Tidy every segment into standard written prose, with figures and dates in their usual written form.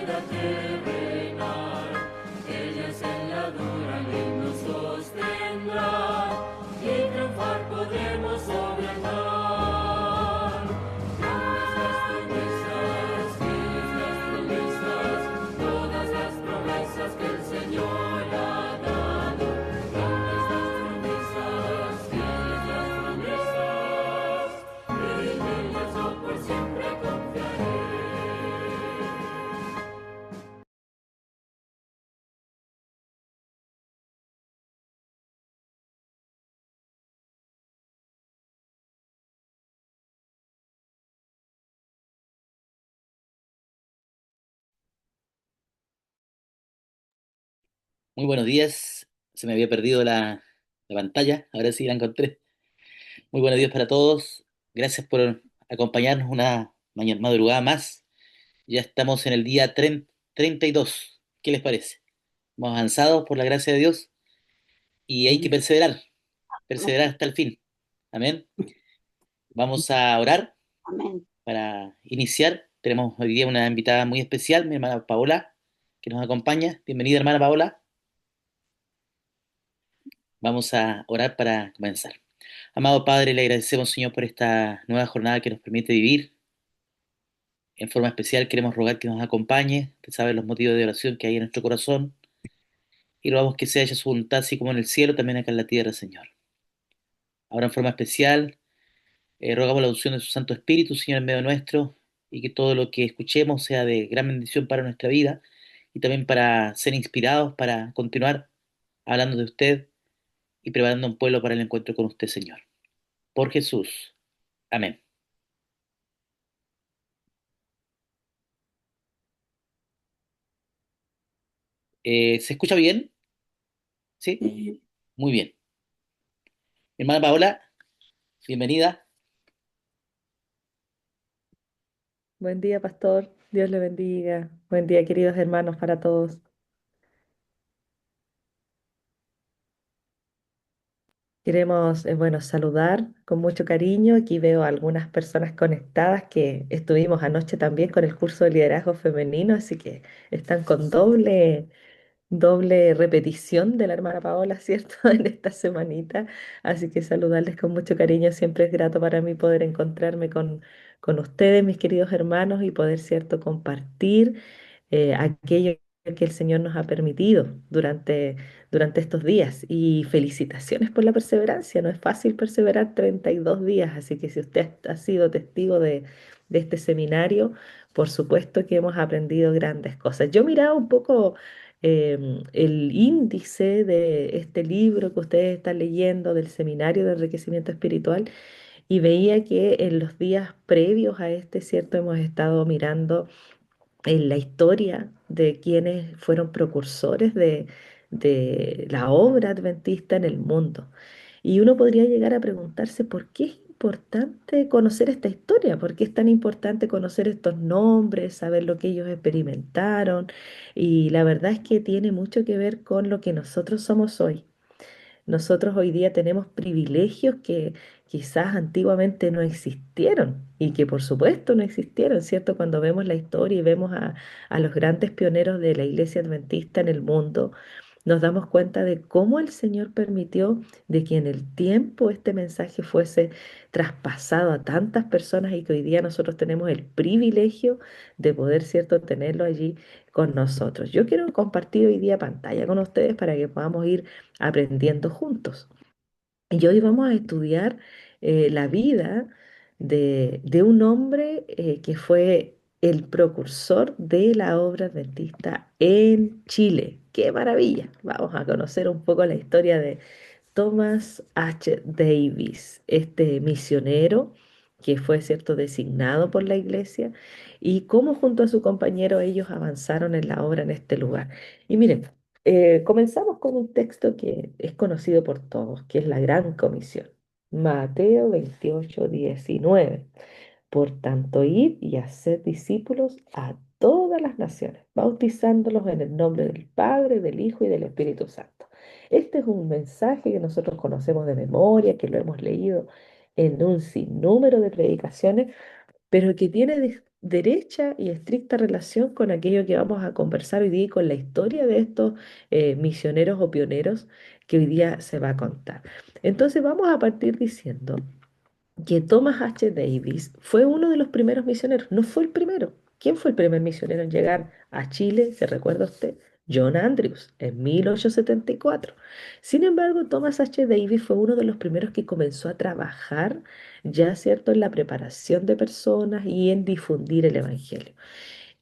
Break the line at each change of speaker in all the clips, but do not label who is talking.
vida terrenal. Ellas en la dura ley nos sostendrán y triunfar podremos sobre el mal. Todas las promesas que el Señor ha dado. Grandes las promesas, fieles las promesas, en ellas yo por siempre confiaré.
Muy buenos días. Se me había perdido la pantalla. Ahora sí la encontré. Muy buenos días para todos. Gracias por acompañarnos una mañana madrugada más. Ya estamos en el día 32. ¿Qué les parece? Hemos avanzado por la gracia de Dios y hay que perseverar. Perseverar hasta el fin. Amén. Vamos a orar
Amén.
para iniciar. Tenemos hoy día una invitada muy especial, mi hermana Paola, que nos acompaña. Bienvenida, hermana Paola. Vamos a orar para comenzar. Amado Padre, le agradecemos, Señor, por esta nueva jornada que nos permite vivir. En forma especial queremos rogar que nos acompañe, que sabe los motivos de oración que hay en nuestro corazón, y rogamos que sea hecha su voluntad, así como en el cielo, también acá en la tierra, Señor. Ahora en forma especial, rogamos la unción de su Santo Espíritu, Señor, en medio nuestro, y que todo lo que escuchemos sea de gran bendición para nuestra vida, y también para ser inspirados, para continuar hablando de usted y preparando un pueblo para el encuentro con usted, Señor. Por Jesús. Amén. ¿Se escucha bien? ¿Sí?
Sí.
Muy bien. Mi hermana Paola, bienvenida.
Buen día, pastor. Dios le bendiga. Buen día, queridos hermanos, para todos. Queremos, bueno, saludar con mucho cariño. Aquí veo a algunas personas conectadas que estuvimos anoche también con el curso de liderazgo femenino, así que están con doble repetición de la hermana Paola, ¿cierto? En esta semanita. Así que saludarles con mucho cariño. Siempre es grato para mí poder encontrarme con ustedes, mis queridos hermanos, y poder, ¿cierto?, compartir aquello que el Señor nos ha permitido durante estos días. Y felicitaciones por la perseverancia. No es fácil perseverar 32 días, así que si usted ha sido testigo de este seminario, por supuesto que hemos aprendido grandes cosas. Yo miraba un poco el índice de este libro que ustedes están leyendo del Seminario de Enriquecimiento Espiritual y veía que en los días previos a este, ¿cierto? Hemos estado mirando en la historia de quienes fueron precursores de la obra adventista en el mundo. Y uno podría llegar a preguntarse por qué es importante conocer esta historia, por qué es tan importante conocer estos nombres, saber lo que ellos experimentaron. Y la verdad es que tiene mucho que ver con lo que nosotros somos hoy. Nosotros hoy día tenemos privilegios que quizás antiguamente no existieron y que por supuesto no existieron, ¿cierto? Cuando vemos la historia y vemos a los grandes pioneros de la iglesia adventista en el mundo, nos damos cuenta de cómo el Señor permitió de que en el tiempo este mensaje fuese traspasado a tantas personas y que hoy día nosotros tenemos el privilegio de poder, ¿cierto?, tenerlo allí con nosotros. Yo quiero compartir hoy día pantalla con ustedes para que podamos ir aprendiendo juntos. Y hoy vamos a estudiar la vida de un hombre que fue el precursor de la obra adventista en Chile. ¡Qué maravilla! Vamos a conocer un poco la historia de Thomas H. Davis, este misionero que fue, cierto, designado por la iglesia, y cómo junto a su compañero ellos avanzaron en la obra en este lugar. Y miren, comenzamos con un texto que es conocido por todos, que es la Gran Comisión. Mateo 28:19. Por tanto, id y haced discípulos a todas las naciones, bautizándolos en el nombre del Padre, del Hijo y del Espíritu Santo. Este es un mensaje que nosotros conocemos de memoria, que lo hemos leído en un sinnúmero de predicaciones, pero que tiene derecha y estricta relación con aquello que vamos a conversar hoy día y con la historia de estos misioneros o pioneros que hoy día se va a contar. Entonces vamos a partir diciendo que Thomas H. Davis fue uno de los primeros misioneros, no fue el primero. ¿Quién fue el primer misionero en llegar a Chile? ¿Se recuerda usted? John Andrews, en 1874. Sin embargo, Thomas H. Davis fue uno de los primeros que comenzó a trabajar, ya cierto, en la preparación de personas y en difundir el Evangelio.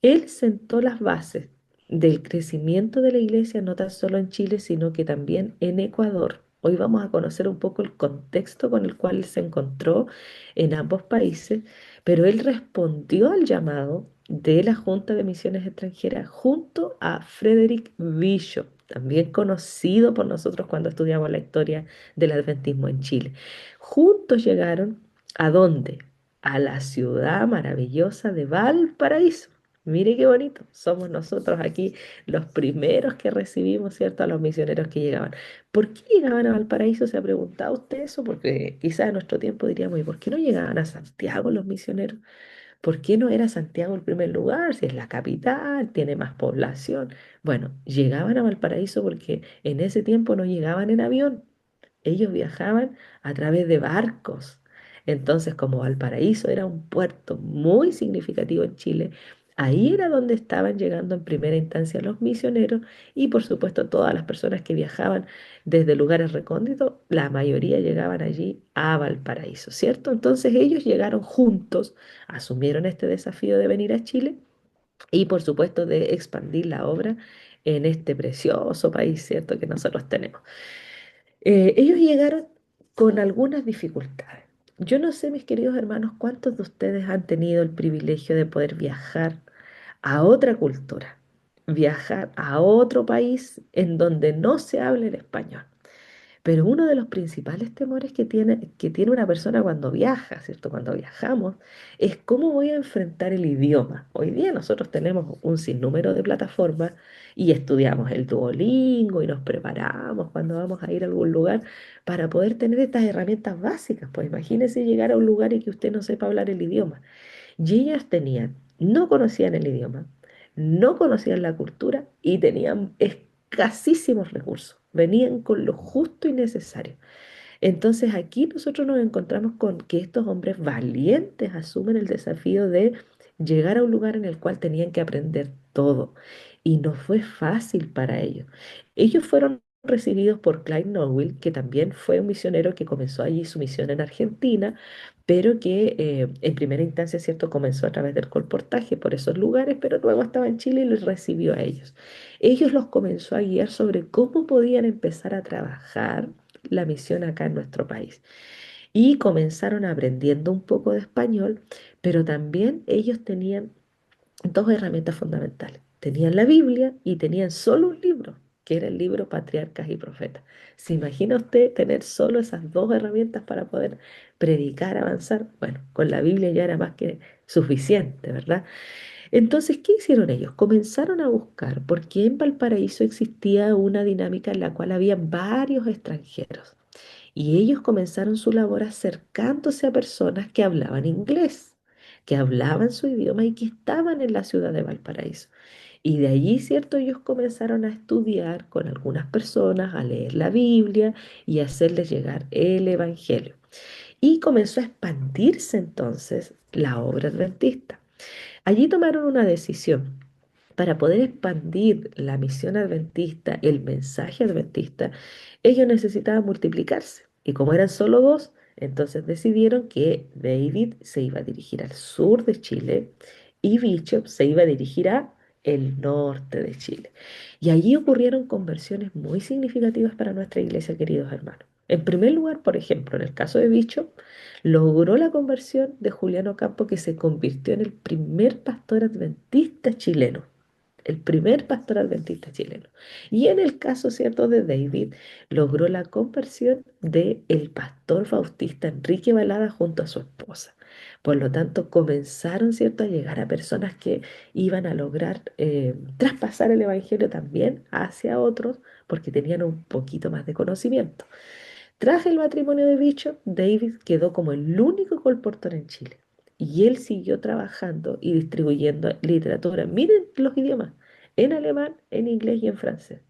Él sentó las bases del crecimiento de la iglesia no tan solo en Chile, sino que también en Ecuador. Hoy vamos a conocer un poco el contexto con el cual él se encontró en ambos países, pero él respondió al llamado de la Junta de Misiones Extranjeras junto a Frederick Bishop, también conocido por nosotros cuando estudiamos la historia del adventismo en Chile. Juntos llegaron ¿a dónde? A la ciudad maravillosa de Valparaíso. Mire qué bonito, somos nosotros aquí los primeros que recibimos, ¿cierto? A los misioneros que llegaban. ¿Por qué llegaban a Valparaíso? ¿Se ha preguntado usted eso? Porque quizás en nuestro tiempo diríamos, ¿y por qué no llegaban a Santiago los misioneros? ¿Por qué no era Santiago el primer lugar? Si es la capital, tiene más población. Bueno, llegaban a Valparaíso porque en ese tiempo no llegaban en avión, ellos viajaban a través de barcos. Entonces, como Valparaíso era un puerto muy significativo en Chile, ahí era donde estaban llegando en primera instancia los misioneros y por supuesto todas las personas que viajaban desde lugares recónditos, la mayoría llegaban allí a Valparaíso, ¿cierto? Entonces ellos llegaron juntos, asumieron este desafío de venir a Chile y por supuesto de expandir la obra en este precioso país, ¿cierto? Que nosotros tenemos. Ellos llegaron con algunas dificultades. Yo no sé, mis queridos hermanos, cuántos de ustedes han tenido el privilegio de poder viajar a otra cultura, viajar a otro país en donde no se hable el español. Pero uno de los principales temores que tiene una persona cuando viaja, ¿cierto? Cuando viajamos, es cómo voy a enfrentar el idioma. Hoy día nosotros tenemos un sinnúmero de plataformas y estudiamos el Duolingo y nos preparamos cuando vamos a ir a algún lugar para poder tener estas herramientas básicas. Pues imagínese llegar a un lugar y que usted no sepa hablar el idioma. Y ellas no conocían el idioma, no conocían la cultura y tenían escasísimos recursos. Venían con lo justo y necesario. Entonces aquí nosotros nos encontramos con que estos hombres valientes asumen el desafío de llegar a un lugar en el cual tenían que aprender todo. Y no fue fácil para ellos. Ellos fueron recibidos por Clyde Norwell, que también fue un misionero que comenzó allí su misión en Argentina, pero que en primera instancia, ¿cierto?, comenzó a través del colportaje por esos lugares, pero luego estaba en Chile y los recibió a ellos. Ellos los comenzó a guiar sobre cómo podían empezar a trabajar la misión acá en nuestro país. Y comenzaron aprendiendo un poco de español, pero también ellos tenían dos herramientas fundamentales. Tenían la Biblia y tenían solo un libro, que era el libro Patriarcas y Profetas. ¿Se imagina usted tener solo esas dos herramientas para poder predicar, avanzar? Bueno, con la Biblia ya era más que suficiente, ¿verdad? Entonces, ¿qué hicieron ellos? Comenzaron a buscar, porque en Valparaíso existía una dinámica en la cual había varios extranjeros. Y ellos comenzaron su labor acercándose a personas que hablaban inglés, que hablaban su idioma y que estaban en la ciudad de Valparaíso. Y de allí, ¿cierto? Ellos comenzaron a estudiar con algunas personas, a leer la Biblia y a hacerles llegar el Evangelio. Y comenzó a expandirse entonces la obra adventista. Allí tomaron una decisión. Para poder expandir la misión adventista, el mensaje adventista, ellos necesitaban multiplicarse. Y como eran solo dos, entonces decidieron que David se iba a dirigir al sur de Chile y Bishop se iba a dirigir a el norte de Chile. Y allí ocurrieron conversiones muy significativas para nuestra iglesia, queridos hermanos. En primer lugar, por ejemplo, en el caso de Bishop, logró la conversión de Juliano Campo, que se convirtió en el primer pastor adventista chileno, el primer pastor adventista chileno. Y en el caso, ¿cierto?, de David, logró la conversión de el pastor bautista Enrique Balada junto a su esposa. Por lo tanto, comenzaron, ¿cierto?, a llegar a personas que iban a lograr traspasar el evangelio también hacia otros porque tenían un poquito más de conocimiento. Tras el matrimonio de Bishop, David quedó como el único colportor en Chile. Y él siguió trabajando y distribuyendo literatura. Miren los idiomas, en alemán, en inglés y en francés.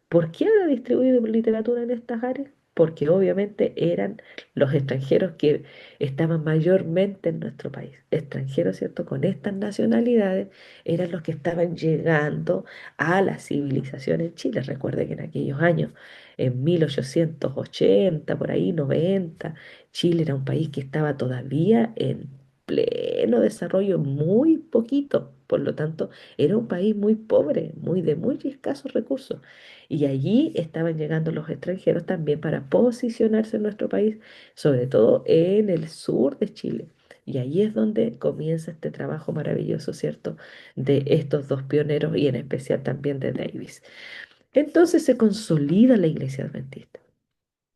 ¿Por qué ha distribuido literatura en estas áreas? Porque obviamente eran los extranjeros que estaban mayormente en nuestro país. Extranjeros, ¿cierto? Con estas nacionalidades eran los que estaban llegando a la civilización en Chile. Recuerde que en aquellos años, en 1880, por ahí, 90, Chile era un país que estaba todavía en pleno desarrollo, muy poquito. Por lo tanto, era un país muy pobre, muy de muy escasos recursos. Y allí estaban llegando los extranjeros también para posicionarse en nuestro país, sobre todo en el sur de Chile. Y ahí es donde comienza este trabajo maravilloso, ¿cierto? De estos dos pioneros y en especial también de Davis. Entonces se consolida la iglesia adventista.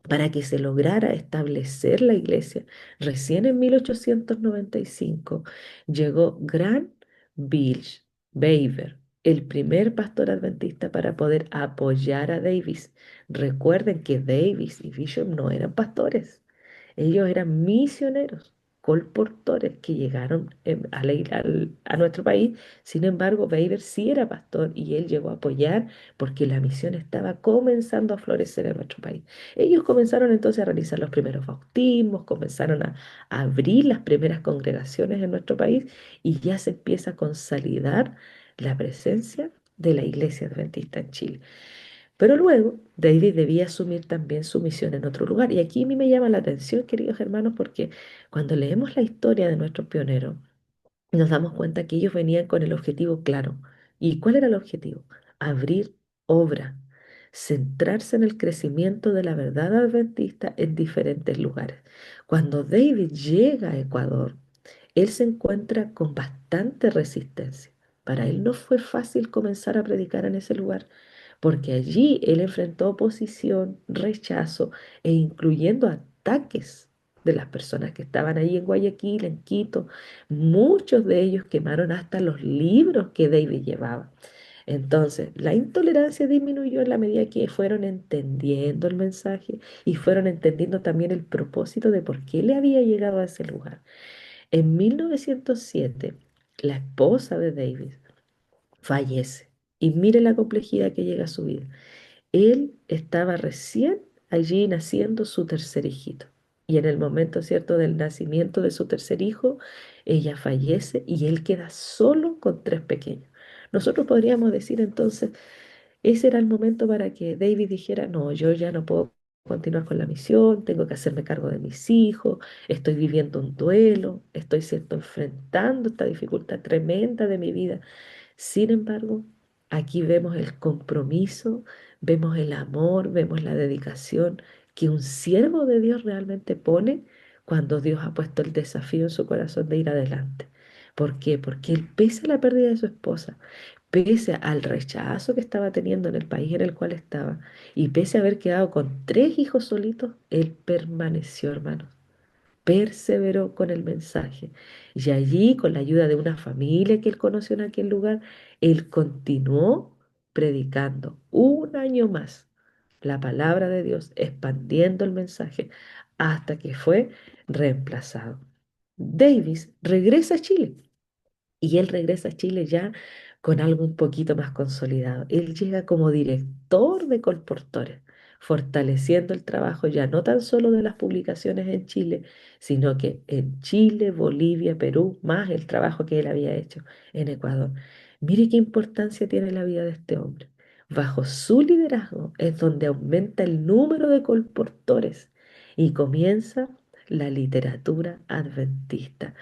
Para que se lograra establecer la iglesia, recién en 1895 llegó Grant Bilge Weaver, el primer pastor adventista para poder apoyar a Davis. Recuerden que Davis y Bishop no eran pastores, ellos eran misioneros, colportores que llegaron a nuestro país. Sin embargo, Weaver sí era pastor y él llegó a apoyar porque la misión estaba comenzando a florecer en nuestro país. Ellos comenzaron entonces a realizar los primeros bautismos, comenzaron a abrir las primeras congregaciones en nuestro país y ya se empieza a consolidar la presencia de la iglesia adventista en Chile. Pero luego David debía asumir también su misión en otro lugar. Y aquí a mí me llama la atención, queridos hermanos, porque cuando leemos la historia de nuestros pioneros, nos damos cuenta que ellos venían con el objetivo claro. ¿Y cuál era el objetivo? Abrir obra, centrarse en el crecimiento de la verdad adventista en diferentes lugares. Cuando David llega a Ecuador, él se encuentra con bastante resistencia. Para él no fue fácil comenzar a predicar en ese lugar, porque allí él enfrentó oposición, rechazo e incluyendo ataques de las personas que estaban ahí en Guayaquil, en Quito. Muchos de ellos quemaron hasta los libros que David llevaba. Entonces, la intolerancia disminuyó en la medida que fueron entendiendo el mensaje y fueron entendiendo también el propósito de por qué le había llegado a ese lugar. En 1907, la esposa de David fallece y mire la complejidad que llega a su vida. Él estaba recién allí naciendo su tercer hijito. Y en el momento cierto del nacimiento de su tercer hijo, ella fallece y él queda solo con tres pequeños. Nosotros podríamos decir entonces, ese era el momento para que David dijera, no, yo ya no puedo continuar con la misión, tengo que hacerme cargo de mis hijos, estoy viviendo un duelo, estoy cierto enfrentando esta dificultad tremenda de mi vida. Sin embargo, aquí vemos el compromiso, vemos el amor, vemos la dedicación que un siervo de Dios realmente pone cuando Dios ha puesto el desafío en su corazón de ir adelante. ¿Por qué? Porque él, pese a la pérdida de su esposa, pese al rechazo que estaba teniendo en el país en el cual estaba, y pese a haber quedado con tres hijos solitos, él permaneció, hermanos, perseveró con el mensaje. Y allí, con la ayuda de una familia que él conoció en aquel lugar, él continuó predicando un año más la palabra de Dios, expandiendo el mensaje hasta que fue reemplazado. Davis regresa a Chile y él regresa a Chile ya con algo un poquito más consolidado. Él llega como director de colportores, fortaleciendo el trabajo ya no tan solo de las publicaciones en Chile, sino que en Chile, Bolivia, Perú, más el trabajo que él había hecho en Ecuador. Mire qué importancia tiene la vida de este hombre. Bajo su liderazgo es donde aumenta el número de colportores y comienza la literatura adventista.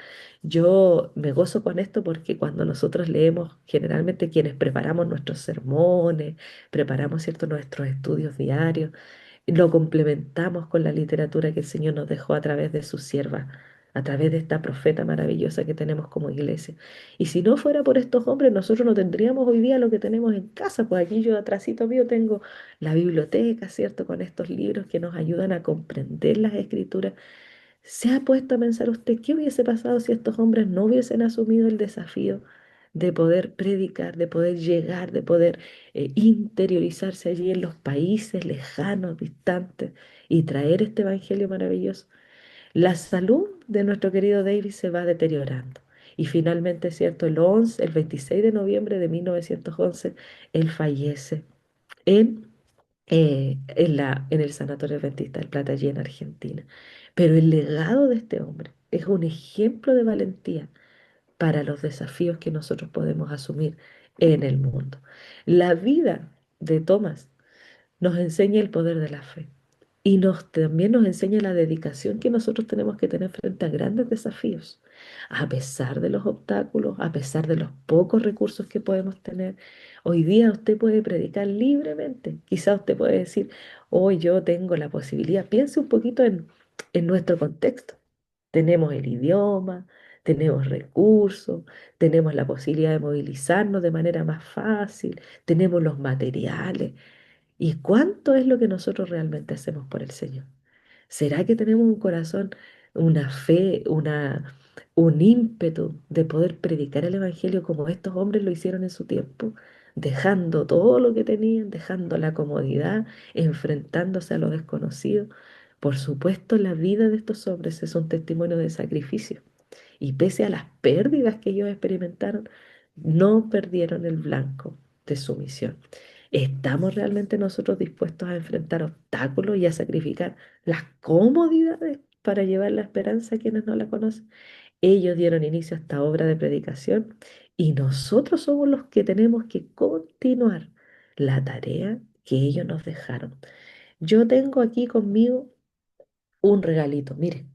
Yo me gozo con esto porque cuando nosotros leemos, generalmente quienes preparamos nuestros sermones, preparamos, ¿cierto?, nuestros estudios diarios, lo complementamos con la literatura que el Señor nos dejó a través de su sierva, a través de esta profeta maravillosa que tenemos como iglesia. Y si no fuera por estos hombres, nosotros no tendríamos hoy día lo que tenemos en casa, pues aquí yo atrásito mío tengo la biblioteca, ¿cierto?, con estos libros que nos ayudan a comprender las escrituras. ¿Se ha puesto a pensar usted qué hubiese pasado si estos hombres no hubiesen asumido el desafío de poder predicar, de poder llegar, de poder interiorizarse allí en los países lejanos, distantes y traer este evangelio maravilloso? La salud de nuestro querido David se va deteriorando. Y finalmente, ¿cierto? El 26 de noviembre de 1911, él fallece en, en el Sanatorio Adventista del Plata, allí en Argentina. Pero el legado de este hombre es un ejemplo de valentía para los desafíos que nosotros podemos asumir en el mundo. La vida de Thomas nos enseña el poder de la fe y también nos enseña la dedicación que nosotros tenemos que tener frente a grandes desafíos. A pesar de los obstáculos, a pesar de los pocos recursos que podemos tener, hoy día usted puede predicar libremente. Quizá usted puede decir, hoy yo tengo la posibilidad. Piense un poquito en nuestro contexto. Tenemos el idioma, tenemos recursos, tenemos la posibilidad de movilizarnos de manera más fácil, tenemos los materiales. ¿Y cuánto es lo que nosotros realmente hacemos por el Señor? ¿Será que tenemos un corazón, una fe, un ímpetu de poder predicar el Evangelio como estos hombres lo hicieron en su tiempo? Dejando todo lo que tenían, dejando la comodidad, enfrentándose a lo desconocido. Por supuesto, la vida de estos hombres es un testimonio de sacrificio. Y pese a las pérdidas que ellos experimentaron, no perdieron el blanco de su misión. ¿Estamos realmente nosotros dispuestos a enfrentar obstáculos y a sacrificar las comodidades para llevar la esperanza a quienes no la conocen? Ellos dieron inicio a esta obra de predicación y nosotros somos los que tenemos que continuar la tarea que ellos nos dejaron. Yo tengo aquí conmigo un regalito. Miren,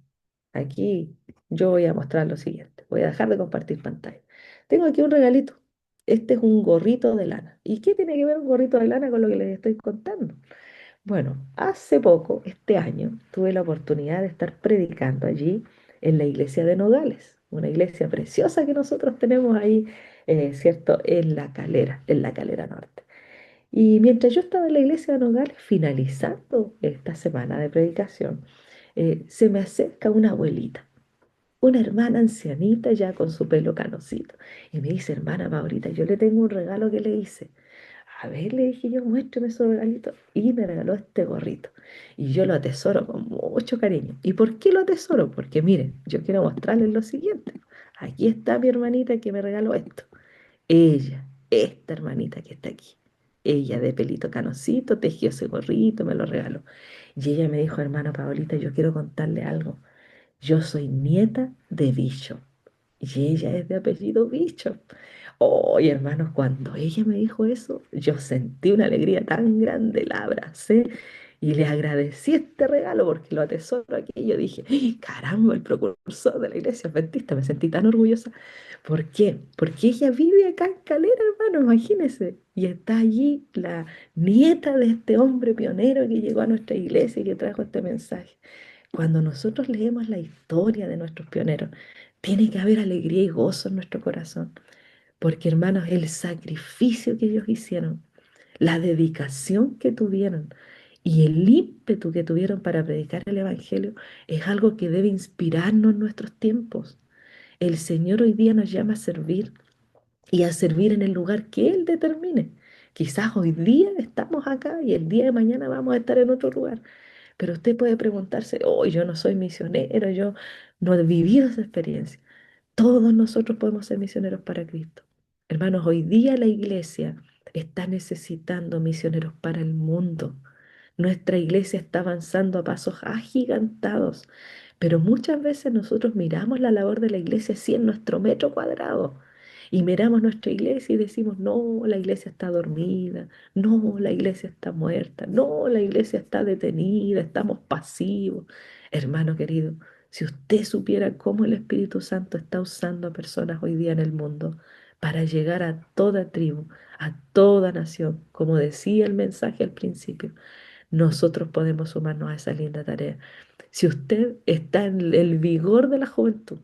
aquí yo voy a mostrar lo siguiente. Voy a dejar de compartir pantalla. Tengo aquí un regalito. Este es un gorrito de lana. ¿Y qué tiene que ver un gorrito de lana con lo que les estoy contando? Bueno, hace poco, este año, tuve la oportunidad de estar predicando allí en la iglesia de Nogales, una iglesia preciosa que nosotros tenemos ahí, ¿cierto? En la Calera Norte. Y mientras yo estaba en la iglesia de Nogales, finalizando esta semana de predicación, se me acerca una abuelita, una hermana ancianita ya con su pelo canosito, y me dice, hermana Paulita, yo le tengo un regalo que le hice. A ver, le dije yo, muéstrame su regalito. Y me regaló este gorrito. Y yo lo atesoro con mucho cariño. ¿Y por qué lo atesoro? Porque miren, yo quiero mostrarles lo siguiente. Aquí está mi hermanita que me regaló esto. Ella, esta hermanita que está aquí, ella de pelito canosito, tejió ese gorrito, me lo regaló. Y ella me dijo, hermana Paolita, yo quiero contarle algo. Yo soy nieta de Bishop y ella es de apellido Bishop. Oye, hermanos, cuando ella me dijo eso, yo sentí una alegría tan grande, la abracé y le agradecí este regalo porque lo atesoro aquí. Y yo dije, "Ay, caramba, el precursor de la iglesia adventista", me sentí tan orgullosa. ¿Por qué? Porque ella vive acá en Calera, hermano, imagínese. Y está allí la nieta de este hombre pionero que llegó a nuestra iglesia y que trajo este mensaje. Cuando nosotros leemos la historia de nuestros pioneros, tiene que haber alegría y gozo en nuestro corazón, porque hermanos, el sacrificio que ellos hicieron, la dedicación que tuvieron y el ímpetu que tuvieron para predicar el Evangelio es algo que debe inspirarnos en nuestros tiempos. El Señor hoy día nos llama a servir y a servir en el lugar que Él determine. Quizás hoy día estamos acá y el día de mañana vamos a estar en otro lugar. Pero usted puede preguntarse, oh, yo no soy misionero, yo no he vivido esa experiencia. Todos nosotros podemos ser misioneros para Cristo. Hermanos, hoy día la iglesia está necesitando misioneros para el mundo. Nuestra iglesia está avanzando a pasos agigantados, pero muchas veces nosotros miramos la labor de la iglesia así en nuestro metro cuadrado y miramos nuestra iglesia y decimos, no, la iglesia está dormida, no, la iglesia está muerta, no, la iglesia está detenida, estamos pasivos. Hermano querido, si usted supiera cómo el Espíritu Santo está usando a personas hoy día en el mundo para llegar a toda tribu, a toda nación, como decía el mensaje al principio, nosotros podemos sumarnos a esa linda tarea. Si usted está en el vigor de la juventud,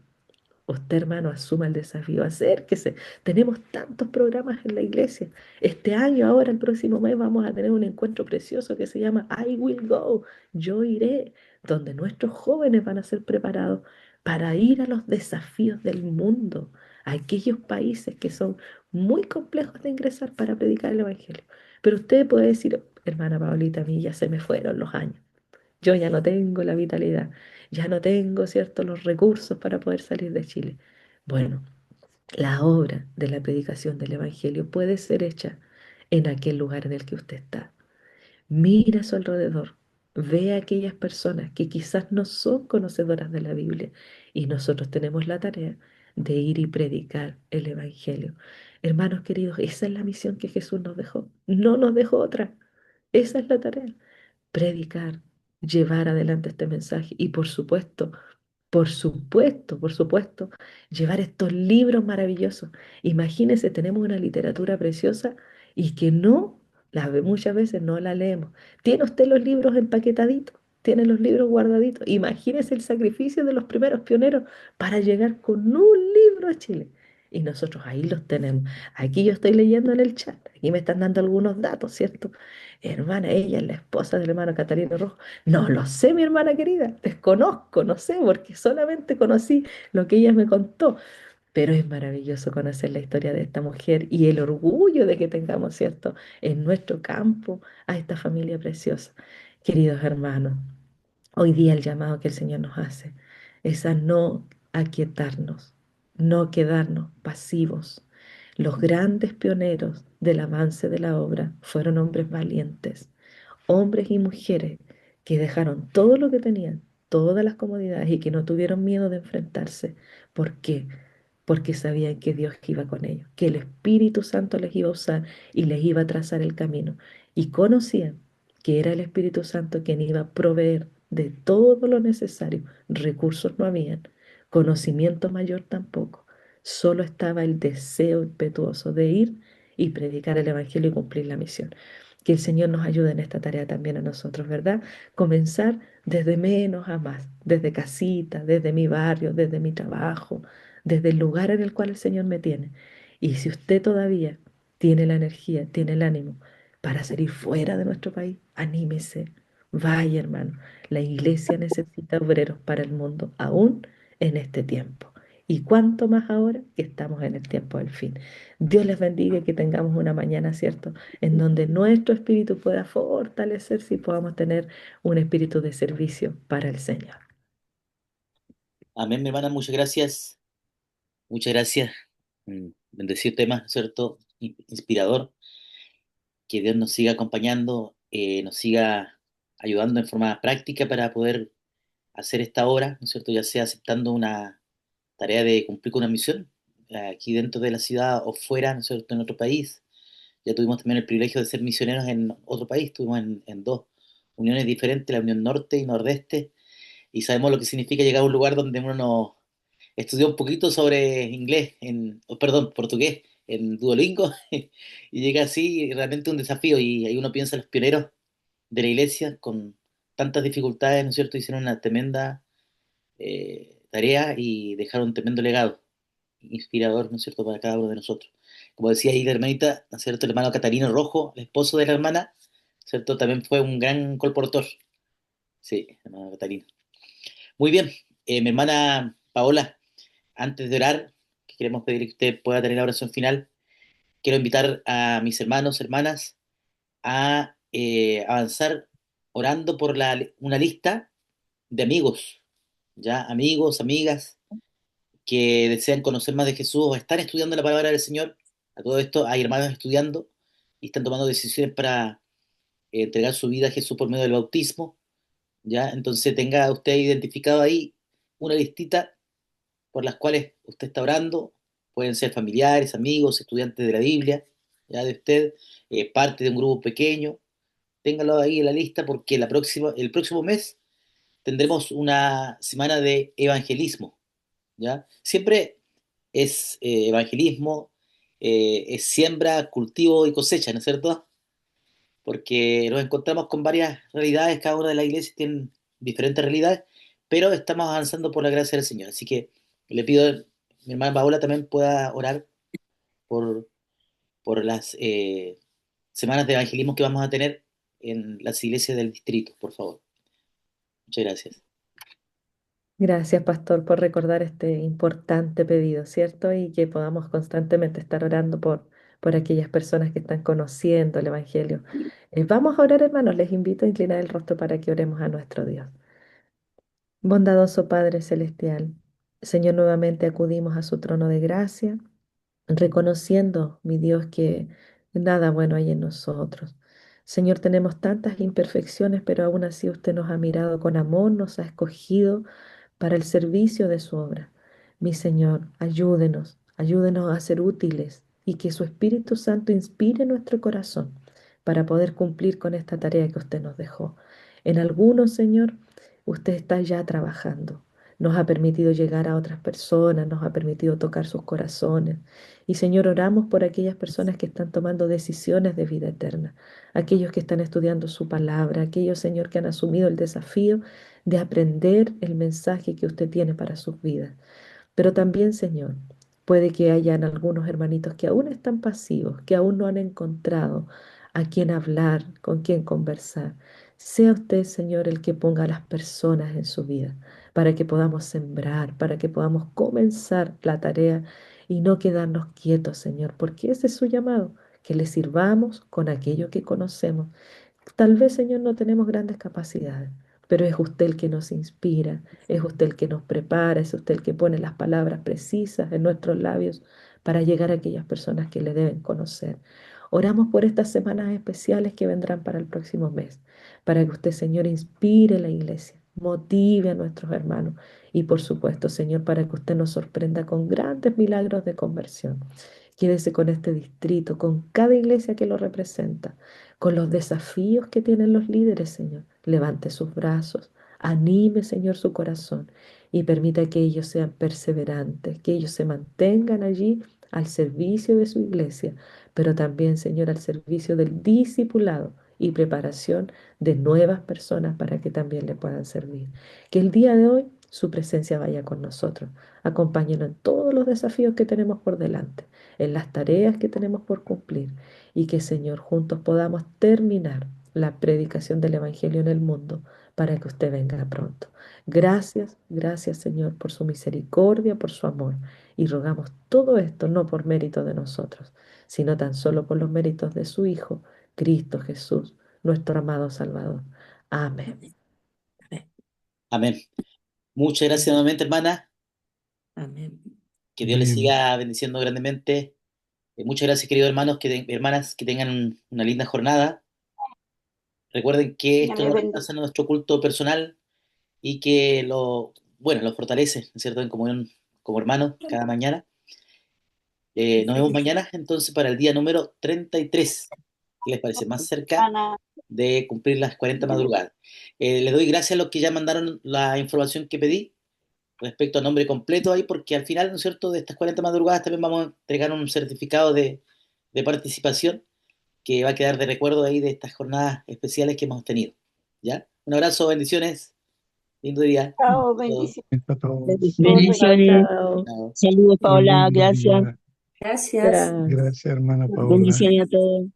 usted, hermano, asuma el desafío, acérquese. Tenemos tantos programas en la iglesia. Este año, ahora, el próximo mes, vamos a tener un encuentro precioso que se llama I Will Go, yo iré, donde nuestros jóvenes van a ser preparados para ir a los desafíos del mundo, a aquellos países que son muy complejos de ingresar para predicar el Evangelio. Pero usted puede decir, hermana Paulita, a mí ya se me fueron los años. yo ya no tengo la vitalidad, ya no tengo, ¿cierto?, los recursos para poder salir de Chile. Bueno, la obra de la predicación del Evangelio puede ser hecha en aquel lugar en el que usted está. Mira a su alrededor, ve a aquellas personas que quizás no son conocedoras de la Biblia y nosotros tenemos la tarea de ir y predicar el Evangelio. Hermanos queridos, esa es la misión que Jesús nos dejó. No nos dejó otra. Esa es la tarea. Predicar, llevar adelante este mensaje y por supuesto, llevar estos libros maravillosos. Imagínense, tenemos una literatura preciosa y que muchas veces no la leemos. ¿Tiene usted los libros empaquetaditos? ¿Tiene los libros guardaditos? Imagínese el sacrificio de los primeros pioneros para llegar con un libro a Chile. Y nosotros ahí los tenemos. Aquí yo estoy leyendo en el chat. Aquí me están dando algunos datos, ¿cierto? Hermana, ella es la esposa del hermano Catalino Rojo. No lo sé, mi hermana querida, desconozco, no sé, porque solamente conocí lo que ella me contó, pero es maravilloso conocer la historia de esta mujer y el orgullo de que tengamos, ¿cierto?, en nuestro campo a esta familia preciosa. Queridos hermanos, hoy día el llamado que el Señor nos hace es a no aquietarnos, no quedarnos pasivos. Los grandes pioneros del avance de la obra fueron hombres valientes, hombres y mujeres que dejaron todo lo que tenían, todas las comodidades y que no tuvieron miedo de enfrentarse. ¿Por qué? Porque sabían que Dios iba con ellos, que el Espíritu Santo les iba a usar y les iba a trazar el camino. Y conocían que era el Espíritu Santo quien iba a proveer de todo lo necesario. Recursos no habían, conocimiento mayor tampoco. Solo estaba el deseo impetuoso de ir y predicar el Evangelio y cumplir la misión. Que el Señor nos ayude en esta tarea también a nosotros, ¿verdad? Comenzar desde menos a más, desde casita, desde mi barrio, desde mi trabajo, desde el lugar en el cual el Señor me tiene. Y si usted todavía tiene la energía, tiene el ánimo para salir fuera de nuestro país, anímese. Vaya, hermano. La iglesia necesita obreros para el mundo, aún en este tiempo. Y cuánto más ahora que estamos en el tiempo del fin. Dios les bendiga y que tengamos una mañana, ¿cierto?, en donde nuestro espíritu pueda fortalecerse y podamos tener un espíritu de servicio para el Señor.
Amén, mi hermana, muchas gracias. Muchas gracias. Bendecido tema, ¿no es cierto? Inspirador. Que Dios nos siga acompañando, nos siga ayudando en forma práctica para poder hacer esta obra, ¿no es cierto? Ya sea aceptando una tarea de cumplir con una misión aquí dentro de la ciudad o fuera, ¿no es cierto?, en otro país. Ya tuvimos también el privilegio de ser misioneros en otro país, estuvimos en dos uniones diferentes, la Unión Norte y Nordeste, y sabemos lo que significa llegar a un lugar donde uno no estudió un poquito sobre inglés, perdón, portugués, en Duolingo, y llega así realmente un desafío, y ahí uno piensa en los pioneros de la iglesia con tantas dificultades, ¿no es cierto? Hicieron una tremenda tarea y dejaron un tremendo legado, inspirador, ¿no es cierto?, para cada uno de nosotros. Como decía ahí la hermanita, ¿no es cierto?, el hermano Catarino Rojo, el esposo de la hermana, ¿cierto?, también fue un gran colportor. Sí, hermano Catarino. Muy bien, mi hermana Paola, antes de orar, que queremos pedir que usted pueda tener la oración final, quiero invitar a mis hermanos, hermanas, a avanzar orando por una lista de amigos, ya amigos, amigas que desean conocer más de Jesús o están estudiando la palabra del Señor. A todo esto hay hermanos estudiando y están tomando decisiones para entregar su vida a Jesús por medio del bautismo, ya. Entonces tenga usted identificado ahí una listita por las cuales usted está orando. Pueden ser familiares, amigos, estudiantes de la Biblia, ya de usted, parte de un grupo pequeño. Téngalo ahí en la lista porque el próximo mes tendremos una semana de evangelismo, ¿ya? Siempre es evangelismo, es siembra, cultivo y cosecha, ¿no es cierto? Porque nos encontramos con varias realidades, cada una de las iglesias tiene diferentes realidades, pero estamos avanzando por la gracia del Señor. Así que le pido a mi hermana Paola también pueda orar por, por las semanas de evangelismo que vamos a tener en las iglesias del distrito, por favor. Muchas gracias.
Gracias, pastor, por recordar este importante pedido, ¿cierto? Y que podamos constantemente estar orando por aquellas personas que están conociendo el Evangelio. Vamos a orar, hermanos, les invito a inclinar el rostro para que oremos a nuestro Dios. Bondadoso Padre Celestial, Señor, nuevamente acudimos a su trono de gracia reconociendo, mi Dios, que nada bueno hay en nosotros. Señor, tenemos tantas imperfecciones, pero aún así usted nos ha mirado con amor, nos ha escogido para el servicio de su obra. Mi Señor, ayúdenos, ayúdenos a ser útiles y que su Espíritu Santo inspire nuestro corazón para poder cumplir con esta tarea que usted nos dejó. En algunos, Señor, usted está ya trabajando. Nos ha permitido llegar a otras personas, nos ha permitido tocar sus corazones. Y Señor, oramos por aquellas personas que están tomando decisiones de vida eterna, aquellos que están estudiando su palabra, aquellos, Señor, que han asumido el desafío de aprender el mensaje que usted tiene para sus vidas. Pero también, Señor, puede que hayan algunos hermanitos que aún están pasivos, que aún no han encontrado a quién hablar, con quién conversar. Sea usted, Señor, el que ponga a las personas en su vida para que podamos sembrar, para que podamos comenzar la tarea y no quedarnos quietos, Señor, porque ese es su llamado, que le sirvamos con aquello que conocemos. Tal vez, Señor, no tenemos grandes capacidades, pero es usted el que nos inspira, es usted el que nos prepara, es usted el que pone las palabras precisas en nuestros labios para llegar a aquellas personas que le deben conocer. Oramos por estas semanas especiales que vendrán para el próximo mes, para que usted, Señor, inspire la iglesia, motive a nuestros hermanos y, por supuesto, Señor, para que usted nos sorprenda con grandes milagros de conversión. Quédese con este distrito, con cada iglesia que lo representa, con los desafíos que tienen los líderes, Señor. Levante sus brazos, anime, Señor, su corazón y permita que ellos sean perseverantes, que ellos se mantengan allí al servicio de su iglesia, pero también, Señor, al servicio del discipulado y preparación de nuevas personas para que también le puedan servir. Que el día de hoy su presencia vaya con nosotros. Acompáñenos en todos los desafíos que tenemos por delante, en las tareas que tenemos por cumplir y que, Señor, juntos podamos terminar la predicación del Evangelio en el mundo para que usted venga pronto. Gracias, gracias, Señor, por su misericordia, por su amor. Y rogamos todo esto no por mérito de nosotros, sino tan solo por los méritos de su Hijo, Cristo Jesús, nuestro amado Salvador. Amén.
Amén. Amén.
Amén. Muchas gracias nuevamente, hermana.
Amén.
Que Dios les
Amén.
siga bendiciendo grandemente. Muchas gracias, queridos hermanos, hermanas, que tengan una linda jornada. Recuerden que
Ya
esto
me
no
bendiga.
reemplaza nuestro culto personal y que bueno, los fortalece, ¿no es cierto?, en comunión como hermanos cada mañana. Nos vemos mañana entonces para el día número 33. ¿Qué les parece? Más cerca
Ana,
de cumplir las 40 madrugadas. Les doy gracias a los que ya mandaron la información que pedí respecto a nombre completo ahí, porque al final, ¿no es cierto?, de estas 40 madrugadas también vamos a entregar un certificado de participación que va a quedar de recuerdo ahí de estas jornadas especiales que hemos tenido. ¿Ya? Un abrazo, bendiciones, lindo día.
chao,
A todos.
bendiciones.
Está todo.
Chao,
Bendiciones.
chao.
Chao.
Saludos,
Dios les
Paola. Gracias.
bendiga.
Gracias.
Gracias.
Gracias, hermana Paola.
Bendiciones a todos.